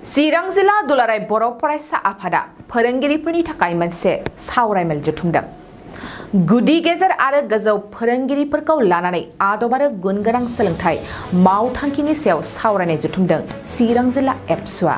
चिरां जिल्ला दुलाराय बर' फरायसा आफादा फोरोंगिरिफोरनि थाखाय मोनसे सावरायमेल जुथुमदों। गुदि गेजेर आरो गोजौ फोरोंगिरिफोरखौ लानानै आदब आरो गुनगोनां सोलोंथाइ मावथांखिनि सायाव सावरायनाय जुथुमदों चिरां जिल्ला एबसुआ।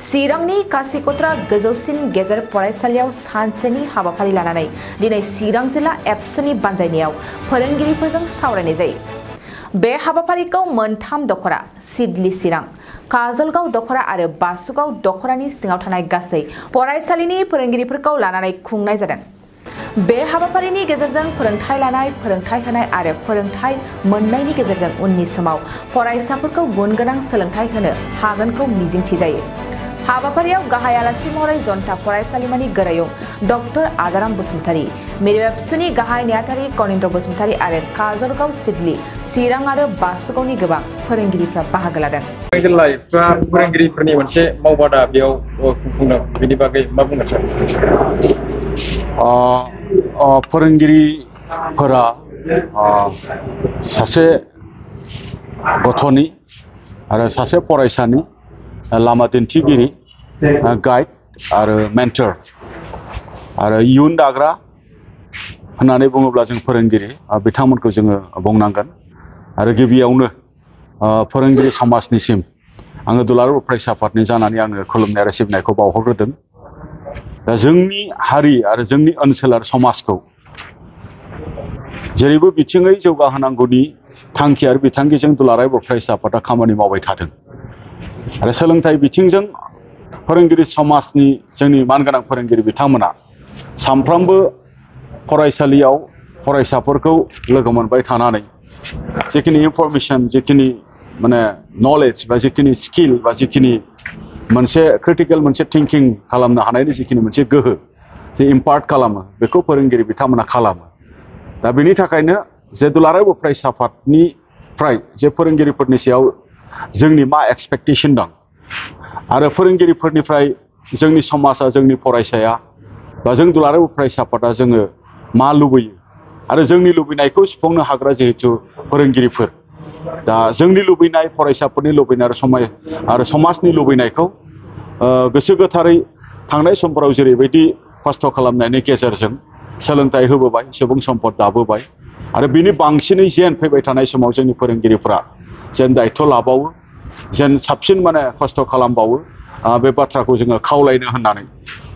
चिरांनि कासिकत्रा गोजौसिन गेजेर फरायसालियाव सानसेनि हाबाफारि लानानै दिनै चिरां जिल्ला एबसुनि बानजायनायाव फोरोंगिरिफोरजों सावरायनाय जायो। बे हाबाफारिखौ मोनथाम दखरा सिडली चिरां, काजलगाव दखरा आरो बासुगाव दखरानि सिङाव थानाय गासै फरायसालिनि फोरोंगिरिफोरखौ लानानै खुंनाय जादों। बे हाबाफारिनि गेजेरजों फोरोंथाय लानाय, फोरोंथाय होनाय आरो फोरोंथाय मोननायनि गेजेरजों उननि समाव फरायसाफोरखौ गुनगोनां सोलोंथाय होनो हागोनखौ मिजिंथिजायो। हाबाफारियाव गाहाय आलासि महरै जनता फरायसालिमानि गोरायुं डक्टर आदाराम बसुमतारी, मिरु एबसुनि गाहाय नेहाथारि कनिन्द्र बसुमतारी आरो काजलगाव सिडली चिरां आरो बासुगावनि गोबां फोरोंगिरिफ्रा बाहागो लादों। जिल्ला एबसुआ फोरोंगिरिफोरनि मोनसे मावबादा बेयाव खुंफुंदों, बेनि बागै मा बुंनो सानो? फोरोंगिरिफोरा सासे गथ'नि आरो सासे फरायसानि लामा दिन्थिगिरि, गाइड आरो मेन्टर आरो इयुन दाग्रा होननानै बुङोब्ला जों फोरोंगिरि बिथांमोनखौ जोङो बुंनांगोन। आरो गिबियावनो फोरोंगिरि समाजनिसिम आङो दुलाराय बर' फरायसा आफादनि जानानै आङो खुलुमनाय आरो सिबिनायखौ बावहरग्रोदों। दा जोंनि हारि आरो जोंनि ओनसोल आरो समाजखौ जेरैबो बिथिङै जौगाहोनांगौनि थांखि आरो बिथांखिजों दुलाराय बर' फरायसा आफादा खामानि मावबाय थादों। आरो सोलोंथाइ बिथिंजों फोरोंगिरि समाजनि जोंनि मानगोनां फोरोंगिरि बिथांमोना सानफ्रोमबो फरायसालियाव फरायसाफोरखौ लोगो मोनबाय थानानै जिखिनि इनफरमेशन, जिखिनि माने नलेज बा जिखिनि स्किल बा जिखिनि मोनसे क्रिटिकेल मोनसे थिंकिं खालामनो हानायनि जिखिनि मोनसे गोहो जे इम्पार्ट खालामो, बेखौ फोरोंगिरि बिथांमोना खालामो। दा बेनि थाखायनो जे दुलाराय बर' फरायसा आफादनिफ्राय जे फोरोंगिरिफोरनि सायाव जोंनि मा एक्सपेक्टेशन दं आरो फोरोंगिरिफोरनिफ्राय जोंनि समाजा, जोंनि फरायसाया बा जों दुलाराय बर' फरायसा आफादा जोङो मा लुबैयो आरो जोंनि लुबैनायखौ सुफुंनो हाग्रा जिहेथु फोरोंगिरिफोर, दा जोंनि लुबैनाय, फरायसाफोरनि लुबैनाय आरो समाजनि लुबैनायखौ गोसो गोथारै थांनाय समफोराव जेरैबायदि खस्थ' खालामनायनि गेजेरजों सोलोंथाइ होबोबाय, सुबुं सम्पद दाबोबाय आरो बिनि बांसिनै जेन फैबाय थानाय समाव जोंनि फोरोंगिरिफ्रा जेन दायथ' लाबावो, जेन साबसिन माने खस्थ' खालामबावो, बे बाथ्राखौ जोङो खावलायनो होननानै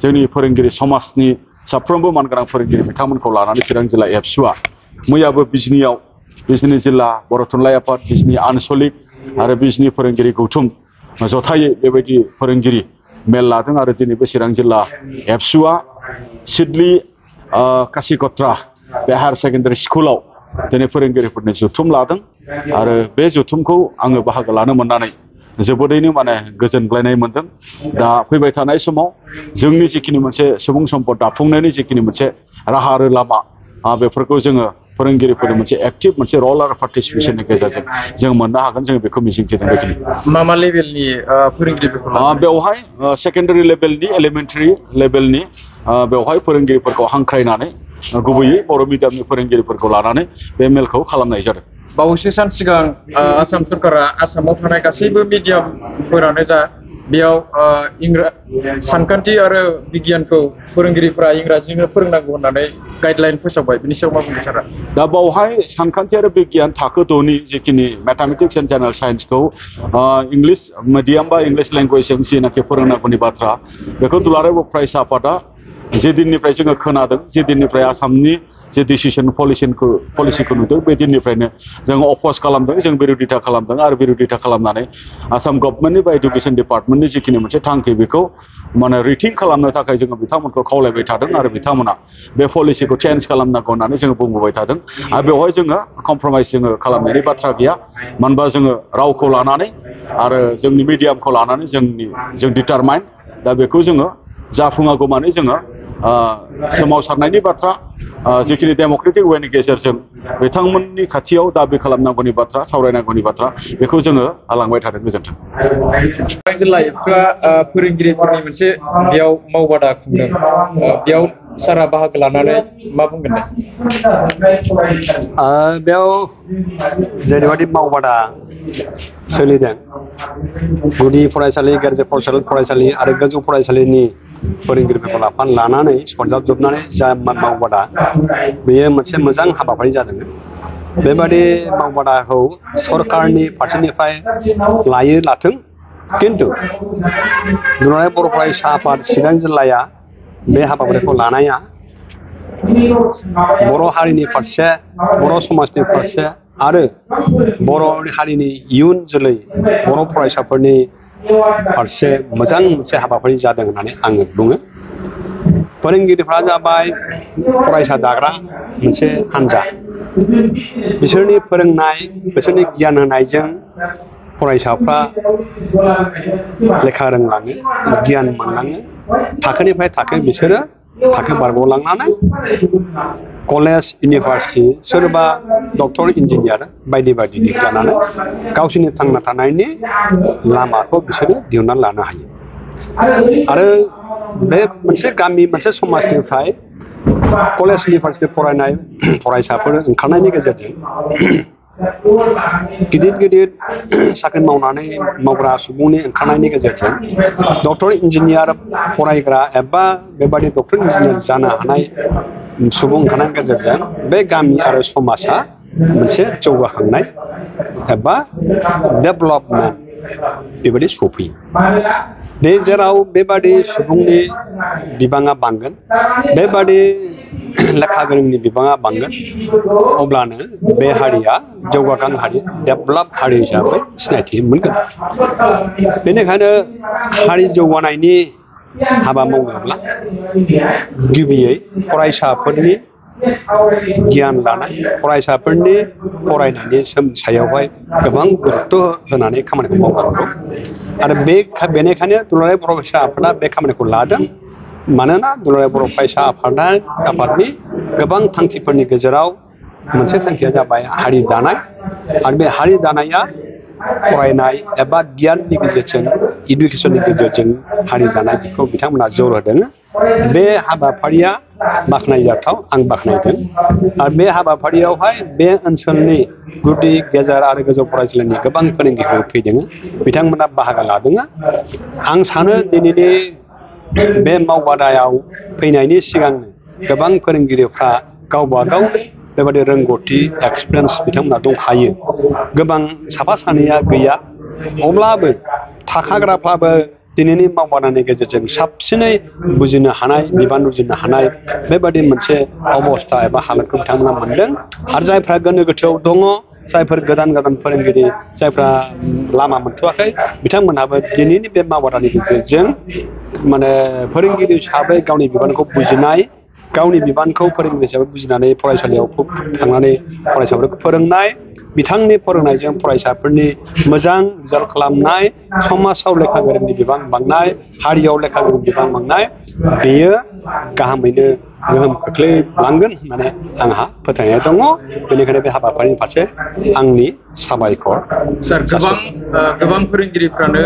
जोंनि फोरोंगिरि समाजनि साफ्रोमबो मानगोनां फोरोंगिरि बिथांमोनखौ लानानै चिरां जिल्ला एबसुआ मैयाबो बिजनियाव बिजनि जिल्ला बर' थुनलाइ आफाद, बिजनि आनसलिक आरो बिजनि फोरोंगिरि गौथुम जथायै बेबायदि फोरोंगिरि मेल लादों। आरो दिनैबो चिरां जिल्ला एबसुआ सिडली कासिकत्रा बे हायार सेकेन्डारि स्कुलाव दिनै फोरोंगिरिफोरनि जुथुम लादों। आरो बे जुथुमखौ आङो बाहागो लानो मोननानै जोबोदैनो माने गोजोनग्लायनाय मोनदों। दा फैबाय थानाय समाव जोंनि जिखिनि मोनसे सुबुं सम्पद दाफुंनायनि जिखिनि मोनसे राहा आरो लामा, बेफोरखौ जोङो फोरोंगिरिफोरनि मोनसे एक्टिभ मोनसे रल आरो पार्टिसिपेशननि गेजेरजों जों मोननो हागोन, जों बेखौ मिजिंथिदों। बेखिनि मा लेभेलनि फोरोंगिरिफोरखौ? बेवहाय सेकेन्डारि लेभेलनि, एलिमेन्टारि लेभेलनि बेवहाय फोरोंगिरिफोरखौ हांख्रायनानै गुबैयै बर' मिडियामनि फोरोंगिरिफोरखौ लानानै बे मेलखौ खालामनाय जादों। बावैसो सान सिगां आसाम सरकारा आसामाव थानाय गासैबो मिडियामफोरानो जा बेयाव सानखान्थि आरो बिगियानखौ फोरोंगिरिफ्रा इंराजिजोंनो फोरोंनांगौ होननानै गाइडलाइन फोसावबाय। बिनि सायाव मा बुंनो सारा? दा बावहाय सानखान्थि आरो बिगियान थाखो 6नि जिखिनि मेथामेटिक्स एन्ड जेनेरेल साइन्सखौ इंलिस मिडियाम बा इंलिस लेंगुवेजजों जिनाखि फोरोंनांगौनि बाथ्रा, बेखौ दुलाराय बर' फरायसा आफादा जे दिननिफ्राय जोङो खोनादों, जे दिननिफ्राय आसामनि जे डिसिसन पलिसिखौ नुदों, बे दिननिफ्रायनो जों अफस खालामदों, जों बिरोधिता खालामदों। आरो बिरोधिता खालामनानै आसाम गभर्नमेन्टनि बा इडुकेसन डिपार्टमेन्टनि जिखिनि मोनसे थांखि, बेखौ माने रिथिं खालामनो थाखाय जोङो बिथांमोनखौ खावलायबाय थादों। आरो बिथांमोना बे पलिसिखौ चेन्ज खालामनांगौ होननानै जोङो बुंबोबाय थादों। आरो बेवहाय जोङो कमप्रमाइस जोङो खालामनायनि बाथ्रा गैया। मानोबा जोङो रावखौ लानानै आरो जोंनि मिडियामखौ लानानै जों डिटारमाइन। दा बेखौ जोङो जाफुङागौ माने जोङो सोमावसारनायनि बाथ्रा, जिखिनि डेम'क्रेटिक वेनि गेजेरजों बिथांमोननि खाथियाव दाबि खालामनांगौनि बाथ्रा, सावरायनांगौनि बाथ्रा, बेखौ जोङो लांबाय थादों। गोजोन्थों। चिरां जिल्ला एबसुआ फोरोंगिरिफोरनि मोनसे बेयाव मावबादा खुंदों। बेयाव सारा बाहागो लानानै मा बुंगोन दे? बेयाव जेरैबायदि मावबादा सोलिदों गुदि फरायसालि गेजेर फरायसालि आरो गोजौ फरायसालिनि फोरोंगिरिफोरखौ लानानै सरजाबजोबनानै जा मावबादा बेयो मोनसे मोजां हाबाफारि जादों। बेबादि मावबादाखौ सरकारनि फारसेनिफ्राय लाथों, किन्तु दुलाराय बर' फरायसा आफाद चिरां जिल्लाया बे हाबाफारिखौ लानाया बर' हारिनि फारसे, बर' समाजनि फारसे आरो बर' हारिनि इयुन जोलै बर' फरायसाफोरनि फारसे मोजां मोनसे हाबाफारि जादों होननानै आङो बुङो। फोरोंगिरिफ्रा जाबाय फरायसा दाग्रा मोनसे हान्जा। बिसोरनि फोरोंनाय, बिसोरनि गियान होनायजों फरायसाफ्रा लेखा रोंलाङो, गियान मोनलाङो। थाखोनिफ्राय थाखो बिसोरो थाखो बारग'लांनानै कलेज, इउनिभारसिटि, सोरबा डक्टर, इन्जिनियार बायदि बायदि दिग लानानै गावसोरनि थांना थानायनि लामाखौ बिसोरो दिहुननानै लानो हायो। आरो बे मोनसे गामि, मोनसे समाजनिफ्राय कलेज, इउनिभारसिटि फरायनाय फरायसाफोर ओंखारनायनि गेजेरजों गिदिर गिदिर साख्रि मावग्रा सुबुंनि ओंखारनायनि गेजेरजों डक्टर, इन्जिनियार फरायग्रा एबा बेबादि डक्टर, इन्जिनियार जानो हानाय सुबुं ओंखारनायनि गेजेरजों बे गामि आरो समाजा मोनसे जौगाखांनाय एबा डेभेलपमेन्ट बेबायदि सफैयो। बे जेराव बेबादि सुबुंनि बिबाङा बांगोन, बेबादि लेखा गोरोंनि बिबाङा बांगोन, अब्लानो बे हारिया जौगाखां हारि, डेभेलप हारि हिसाबै सिनायथि मोनगोन। बेनिखायनो हारि जौगानायनि हाबा मावनोब्ला गिबियै फरायसाफोरनि गियान लानाय, फरायसाफोरनि फरायनायनि सायावहाय गोबां गुरुत्व होनानै खामानिखौ मावनांगौ। आरो बेनिखायनो दुलाराय बर' फरायसा आफादा बे खामानिखौ लादों। मानोना दुलाराय बर' फरायसा आफादनि गोबां थांखिफोरनि गेजेराव मोनसे थांखिया जाबाय हारि दानाय। आरो बे हारि दानाया फरायनाय एबा गियाननि गेजेरजों, इडुकेसननि गेजेरजों हारि दानाय बेखौ बिथांमोना जर होदों। बे हाबाफारिया बाख्नायजाथाव, आं बाख्नायदों। आरो बे हाबाफारियावहाय बे ओनसोलनि गुदि, गेजेर आरो गोजौ फरायसालिनि गोबां फोरोंगिरिफोर फैदों, बिथांमोना बाहागो लादों। आं सानो दिनैनि बे मावबादायाव फैनायनि सिगांनो गोबां फोरोंगिरिफ्रा गावबा गावनि बेबादि रोंगौथि, एक्सपिरियेन्स बिथांमोना दंखायो। गोबां साफा सानैया गैया, अब्लाबो थाखाग्राफ्राबो दिनैनि मावबादानि गेजेरजों साबसिनै बुजिनो हानाय, बिबान रुजुनो हानाय बेबादि मोनसे अबस्था एबा हालोदखौ बिथांमोना मोनदों। आरो जायफ्रा गोनो गोथोआव दङ, जायफोर गोदान फोरोंगिरि, जायफ्रा लामा मोनथ'वाखै, बिथांमोनहाबो दिनैनि बे मावबादानि गेजेरजों फोरोंगिरि हिसाबै गावनि बिबानखौ बुजिनाय, गावनि बिबानखौ फोरोंगिरि हिसाबै बुजिनानै फरायसालियाव थांनानै फरायसाफोरखौ फोरोंनाय, बिथांनि फोरोंनायजों फरायसाफोरनि मोजां रिजाल्ट खालामनाय, समाजाव लेखा गोरोंनि बिबां बांनाय, हारियाव लेखा गोरोंनि बिबां बांनाय, बेयो गाहामैनो गोहोम खोख्लैलांगोन होननानै आंहा फोथायनाय दङ। बेनिखायनो बे हाबाफारिनि फारसे आंनि साबायखर। सार, गोबां फोरोंगिरिफ्रानो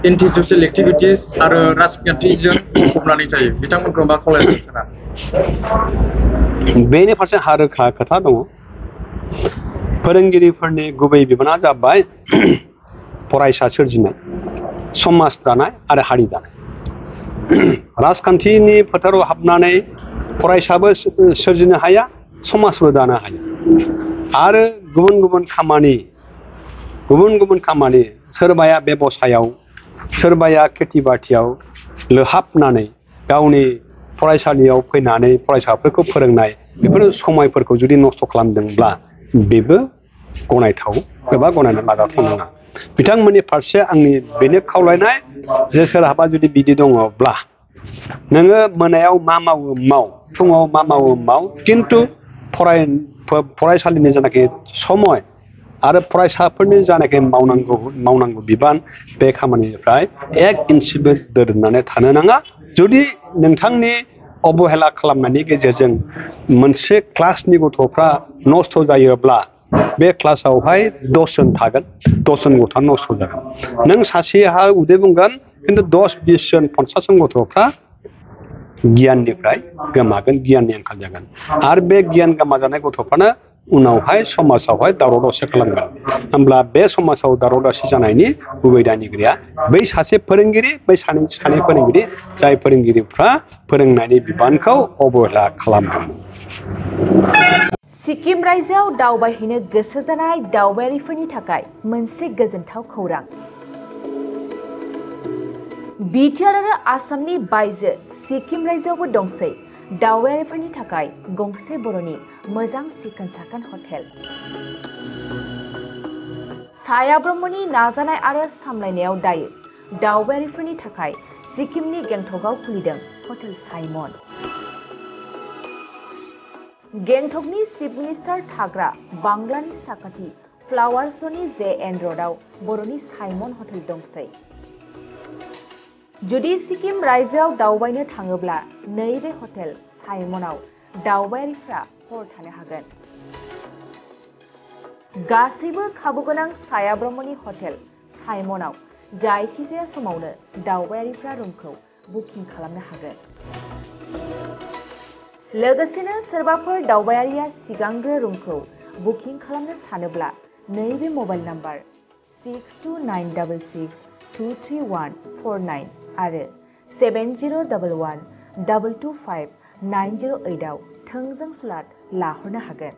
एन्टि ससियेल एक्टिभिटिस आरो राजखान्थिजों बुंफबनानै थायो, बिथांमोनखौ मा खावलायदों सारा? बेनि फारसे रोखा खोथा दङ। फोरोंगिरिफोरनि गुबै बिबाना जाबाय फरायसा सोरजिनाय, समाज दानाय आरो हारि दानाय। राजखान्थिनि फोथाराव हाबनानै फरायसाबो सोरजिनो हाया, समाजबो दानो हाया। आरो गुबुन गुबुन खामानि सोरबाया बेबसायाव, सोरबाया खेथि बाथियाव लोहाबनानै गावनि फरायसालियाव फैनानै फरायसाफोरखौ फोरोंनाय, बेफोर समायफोरखौ जुदि नस्थ' खालामदोंब्ला बेबो गनायथाव एबा गनायना लाजाथाव नङा। बिथांमोननि फारसे आंनि बेनो खावलायनाय जे सोरहाबा जुदि बिदि दङब्ला नोङो मोनायाव मा मावो माव, फुङाव मा मावो माव, खिन्थु फरायसालिनि जेनाखि समय आरो फरायसाफोरनि जानाखि मावनांगौ बिबान, बे खामानिनिफ्राय एक इन्सिबो दोरोदनानै थानो नाङा। जुदि नोंथांनि अबहेला खालामनायनि गेजेरजों मोनसे क्लासनि गथ'फ्रा नस्थ' जायोब्ला बे क्लासावहाय 10 जन थागोन, 10 जन गथ'आ नस्थ' जागोन। नों सासेहा उदै बुंगोन, खिन्थु 10, 20 जन, 50 जन गथ'फ्रा गियाननिफ्राय गोमागोन गियाननि आंखाल जागोन आरो बे गियान गोमाजानाय गथ'फ्रानो उनावहाय समाजावहाय दावराव दावसि खालामगोन होमब्ला बे समाजाव दावराव दावसि जानायनि गुबै दायनिगिरिया बै सासे फोरोंगिरि बै सानै फोरोंगिरि जाय फोरोंगिरिफ्रा फोरोंनायनि बिबानखौ अबहेला खालामदों। सिक्किम रायजोआव दावबायहैनो गोसो जानाय दावबायारिफोरनि थाखाय मोनसे गोजोनथाव खौरां। बिटिआर आरो आसामनि बायजो सिक्किम रायजोआवबो दंसै दावबायारिफोरनि थाखाय गंसे बर'नि मोजां सिखोन साखोन हटेल। साया ब्रह्मनि नाजानाय आरो सामलायनायाव दायो दावबायारिफोरनि थाखाय सिक्किमनि गेंटकआव खुलिदों हटेल साइमन। गेंटकनि चिफ मिनिस्टार थाग्रा बांग्लानि साखाथि फ्लावार श'नि JN र'डआव बर'नि साइमन हटेल दंसै। जुदि सिक्किम रायजोआव दावबायनो थाङोब्ला नैबे हटेल साइमनआव दावबायारिफ्रा हर थानो हागोन। गासैबो खाबुगोनां साया ब्रह्मनि हटेल साइमनआव जायखिजाया समावनो दावबायारिफ्रा रुमखौ बुकिं खालामनो हागोन। लोगोसेनो सोरबाफोर दावबायारिया सिगांग्रो रुमखौ बुकिं खालामनो सानोब्ला नैबे मबाइल नाम्बार 6296623149 आरो 7011225908 आव थोंजों स्लट लाहरनो हागोन।